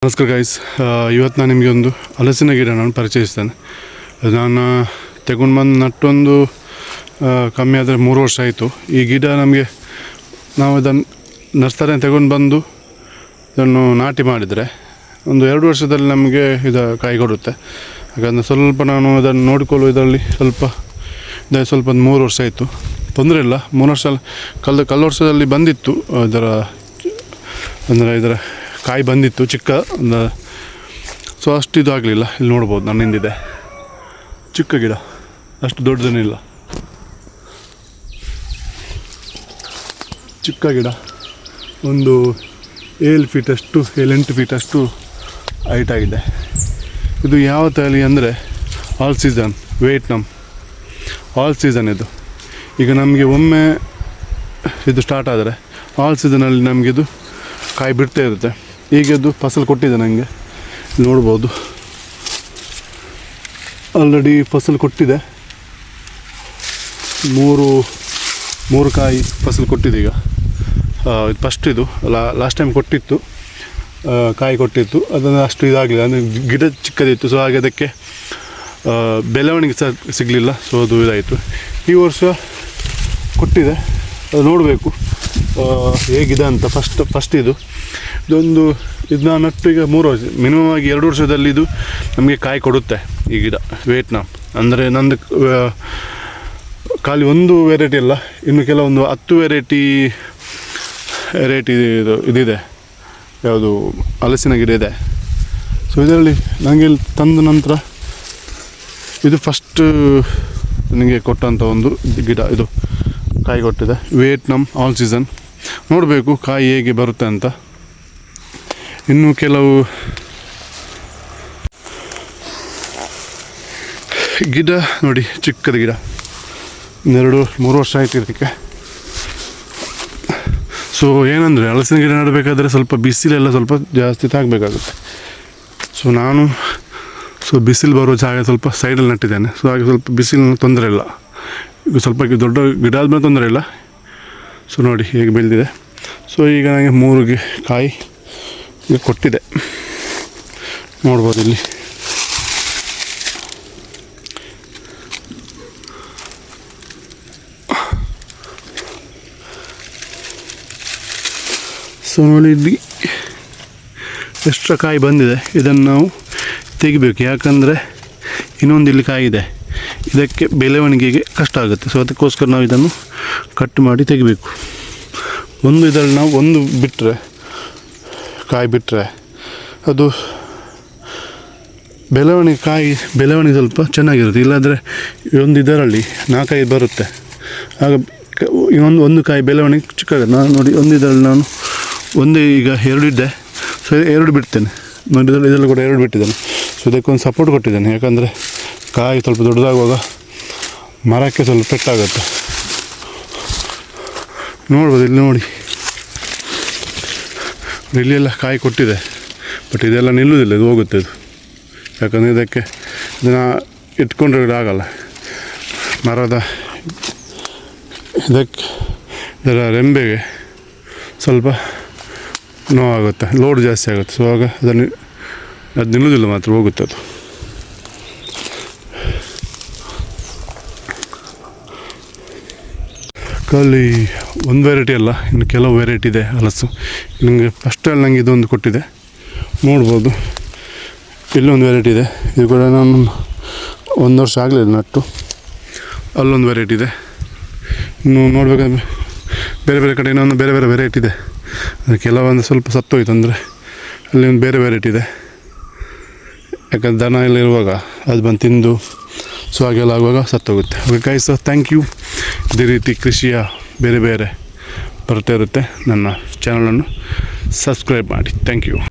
ನಮಸ್ಕಾರ ಗೈಸ್, ಇವತ್ತು ನಾನು ನಿಮಗೆ ಒಂದು ಹಲಸಿನ ಗಿಡ ನಾನು ಪರಿಚಯಿಸ್ತೇನೆ. ನಾನು ತಗೊಂಡು ಬಂದು ನಟ್ಟೊಂದು ಕಮ್ಮಿ ಆದರೆ 3 ವರ್ಷ ಆಯಿತು. ಈ ಗಿಡ ನಮಗೆ ನಾವು ಇದನ್ನು ನರ್ಸರಿಯನ್ನು ತಗೊಂಡು ಬಂದು ಇದನ್ನು ನಾಟಿ ಮಾಡಿದರೆ ಒಂದು 2 ವರ್ಷದಲ್ಲಿ ನಮಗೆ ಇದು ಕಾಯಿ ಕೊಡುತ್ತೆ. ಯಾಕಂದರೆ ಸ್ವಲ್ಪ ನಾನು ಇದನ್ನು ನೋಡಿಕೊಳ್ಳುವುದರಲ್ಲಿ ಸ್ವಲ್ಪ 3 ವರ್ಷ ಆಯಿತು, ತೊಂದರೆ ಇಲ್ಲ. 3 ವರ್ಷ ಕಳೆದ ವರ್ಷದಲ್ಲಿ ಬಂದಿತ್ತು ಇದರ ಕಾಯಿ ಬಂದಿತ್ತು ಚಿಕ್ಕ ಒಂದು. ಸೊ ಅಷ್ಟು ಇದು ಆಗಲಿಲ್ಲ. ಇಲ್ಲಿ ನೋಡ್ಬೋದು ನನ್ನಿಂದಿದೆ ಚಿಕ್ಕ ಗಿಡ, ಅಷ್ಟು ದೊಡ್ಡದೇನಿಲ್ಲ, ಚಿಕ್ಕ ಗಿಡ. ಒಂದು 7 ಫೀಟಷ್ಟು 7-8 ಫೀಟಷ್ಟು ಹೈಟ್ ಆಗಿದೆ. ಇದು ಯಾವ ತಳಿ ಅಂದರೆ all season Vietnam all season. ಇದು ಈಗ ನಮಗೆ ಒಮ್ಮೆ ಇದು ಸ್ಟಾರ್ಟ್ ಆದರೆ ಆಲ್ ಸೀಸನಲ್ಲಿ ನಮಗಿದು ಕಾಯಿ ಬಿಡ್ತಾ ಇರುತ್ತೆ. ಈಗ ಇದು ಫಸಲು ಕೊಟ್ಟಿದೆ ನನಗೆ, ನೋಡ್ಬೋದು ಆಲ್ರೆಡಿ ಫಸಲು ಕೊಟ್ಟಿದೆ. ಮೂರು ಕಾಯಿ ಫಸಲು ಕೊಟ್ಟಿದೆ. ಈಗ ಇದು ಫಸ್ಟ್, ಇದು ಲಾಸ್ಟ್ ಟೈಮ್ ಕೊಟ್ಟಿತ್ತು, ಕಾಯಿ ಕೊಟ್ಟಿತ್ತು. ಅದನ್ನು ಅಷ್ಟು ಇದಾಗಲಿಲ್ಲ, ಅಂದರೆ ಗಿಡ ಚಿಕ್ಕದಿತ್ತು. ಸೊ ಹಾಗೆ ಅದಕ್ಕೆ ಬೆಳವಣಿಗೆ ಸಹ ಸಿಗಲಿಲ್ಲ. ಸೊ ಅದು ಇದಾಯಿತು. ಈ ವರ್ಷ ಕೊಟ್ಟಿದೆ, ಅದು ನೋಡಬೇಕು ಹೇಗಿದೆ ಅಂತ. ಫಸ್ಟ್ ಇದೊಂದು ನಾನು ನಟ್ಟು ಈಗ 3 ವರ್ಷ, ಮಿನಿಮಮ್ ಆಗಿ 2 ವರ್ಷದಲ್ಲಿ ಇದು ನಮಗೆ ಕಾಯಿ ಕೊಡುತ್ತೆ ಈ ಗಿಡ ವಿಯೆಟ್ನಾಂ. ಅಂದರೆ ನಂದು ಖಾಲಿ ಒಂದು ವೆರೈಟಿ ಅಲ್ಲ, ಇನ್ನು ಕೆಲವೊಂದು 10 ವೆರೈಟಿ ಇದಿದೆ, ಯಾವುದು ಹಲಸಿನ ಗಿಡ ಇದೆ. ಸೊ ಇದರಲ್ಲಿ ನನಗೆ ತಂದ ನಂತರ ಇದು ಫಸ್ಟ್ ನನಗೆ ಕೊಟ್ಟಂಥ ಒಂದು ಗಿಡ. ಇದು ಕಾಯಿ ಕೊಟ್ಟಿದೆ, ವಿಯೆಟ್ನಾಂ ಆಲ್ ಸೀಸನ್. ನೋಡಬೇಕು ಕಾಯಿ ಹೇಗೆ ಬರುತ್ತೆ ಅಂತ. ಇನ್ನು ಕೆಲವು ಗಿಡ ನೋಡಿ, ಚಿಕ್ಕದ ಗಿಡ, 2-3 ವರ್ಷ ಆಯ್ತು ಇದಕ್ಕೆ. ಸೊ ಏನಂದರೆ ಹಲಸಿನ ಗಿಡ ನೆಡಬೇಕಾದ್ರೆ ಸ್ವಲ್ಪ ಬಿಸಿಲೆಲ್ಲ ಸ್ವಲ್ಪ ಜಾಸ್ತಿ ತಾಗಬೇಕಾಗುತ್ತೆ. ಸೊ ಬಿಸಿಲು ಬರೋ ಜಾಗ ಸ್ವಲ್ಪ ಸೈಡಲ್ಲಿ ನೆಟ್ಟಿದ್ದೇನೆ. ಸೊ ಹಾಗೆ ಸ್ವಲ್ಪ ಬಿಸಿಲಿನ ತೊಂದರೆ ಇಲ್ಲ. ಈಗ ಸ್ವಲ್ಪ ದೊಡ್ಡ ಗಿಡ ಆದಮೇಲೆ ತೊಂದರೆ ಇಲ್ಲ. ಸೊ ನೋಡಿ ಹೇಗೆ ಬೆಳೆದಿದೆ. ಸೊ ಈಗ ನನಗೆ 3 ಕಾಯಿ ಈಗ ಕೊಟ್ಟಿದೆ, ನೋಡ್ಬೋದು ಇಲ್ಲಿ. ಸೊ ನೋಡಿ ಇಲ್ಲಿ ಎಕ್ಸ್ಟ್ರಾ ಕಾಯಿ ಬಂದಿದೆ. ಇದನ್ನು ನಾವು ತೆಗಿಬೇಕು, ಯಾಕಂದರೆ ಇನ್ನೊಂದು ಇಲ್ಲಿ ಕಾಯಿ ಇದೆ, ಇದಕ್ಕೆ ಬೆಳವಣಿಗೆಗೆ ಕಷ್ಟ ಆಗುತ್ತೆ. ಸೊ ಅದಕ್ಕೋಸ್ಕರ ನಾವು ಇದನ್ನು ಕಟ್ ಮಾಡಿ ತೆಗಿಬೇಕು. ಇದರಲ್ಲಿ ನಾವು ಕಾಯಿ ಬಿಟ್ಟರೆ ಅದು ಬೆಳವಣಿಗೆ ಸ್ವಲ್ಪ ಚೆನ್ನಾಗಿರುತ್ತೆ. ಇಲ್ಲಾಂದರೆ ಇದರಲ್ಲಿ 4-5 ಬರುತ್ತೆ, ಆಗ ಒಂದು ಕಾಯಿ ಬೆಳವಣಿಗೆ ಚಿಕ್ಕಾಗುತ್ತೆ. ನಾನು ನೋಡಿ ಇದರಲ್ಲಿ ನಾನು ಈಗ 2 ಇದ್ದೆ. ಸೊ 2 ಬಿಡ್ತೇನೆ ನೋಡಿ, ಇದರಲ್ಲಿ ಕೂಡ 2 ಬಿಟ್ಟಿದ್ದೇನೆ. ಸೊ ಇದಕ್ಕೊಂದು ಸಪೋರ್ಟ್ ಕೊಟ್ಟಿದ್ದೇನೆ, ಯಾಕಂದರೆ ಕಾಯಿ ಸ್ವಲ್ಪ ದೊಡ್ಡದಾಗುವಾಗ ಮರಕ್ಕೆ ಸ್ವಲ್ಪ ಪೆಟ್ಟಾಗುತ್ತೆ. ನೋಡ್ಬೋದು ಇಲ್ಲಿ ನೋಡಿ, ಇಲ್ಲೆಲ್ಲ ಕಾಯಿ ಕೊಟ್ಟಿದೆ. ಬಟ್ ಇದೆಲ್ಲ ನಿಲ್ಲುವುದಿಲ್ಲ, ಇದು ಹೋಗುತ್ತೆ ಇದು. ಯಾಕಂದರೆ ಇದನ್ನು ಇಟ್ಕೊಂಡ್ರೆ ಆಗಲ್ಲ. ಮರದ ಇದರ ರೆಂಬೆಗೆ ಸ್ವಲ್ಪ ನೋವಾಗುತ್ತೆ, ಲೋಡ್ ಜಾಸ್ತಿ ಆಗುತ್ತೆ. ಸೊ ಆಗ ಅದು ನಿಲ್ಲುವುದಿಲ್ಲ, ಮಾತ್ರ ಹೋಗುತ್ತೆ ಅದು. ಖಾಲಿ ಒಂದು ವೆರೈಟಿ ಅಲ್ಲ, ಇನ್ನು ಕೆಲವು ವೆರೈಟಿ ಇದೆ ಹಲಸು. ನನಗೆ ಫಸ್ಟಲ್ಲಿ ನನಗೆ ಇದೊಂದು ಕೊಟ್ಟಿದೆ, ನೋಡ್ಬೋದು. ಇಲ್ಲೊಂದು ವೆರೈಟಿ ಇದೆ, ಇದು ಕೂಡ ನಾನು 1 ವರ್ಷ ಆಗಲಿಲ್ಲ ನಟ್ಟು. ಅಲ್ಲೊಂದು ವೆರೈಟಿ ಇದೆ. ಇನ್ನು ನೋಡಬೇಕಾದ್ರೆ ಬೇರೆ ಕಡೆ ಇನ್ನೊಂದು ಬೇರೆ ವೆರೈಟಿ ಇದೆ. ಕೆಲವೊಂದು ಸ್ವಲ್ಪ ಸತ್ತೋಯ್ತು, ಅಂದರೆ ಅಲ್ಲಿ ಒಂದು ಬೇರೆ ವೆರೈಟಿ ಇದೆ. ಯಾಕಂದ್ರೆ ದನ ಎಲ್ಲ ಇರುವಾಗ ಅದು ಬಂದು ತಿಂದು ಸೊ ಹಾಗೆಲ್ಲ ಆಗುವಾಗ ಸತ್ತೋಗುತ್ತೆ. Okay guys, thank you. ಇದೇ ರೀತಿ ಕೃಷಿಯ ಬೇರೆ ಬರ್ತಾ ಇರುತ್ತೆ. ನನ್ನ ಚಾನಲನ್ನು ಸಬ್ಸ್ಕ್ರೈಬ್ ಮಾಡಿ. Thank you.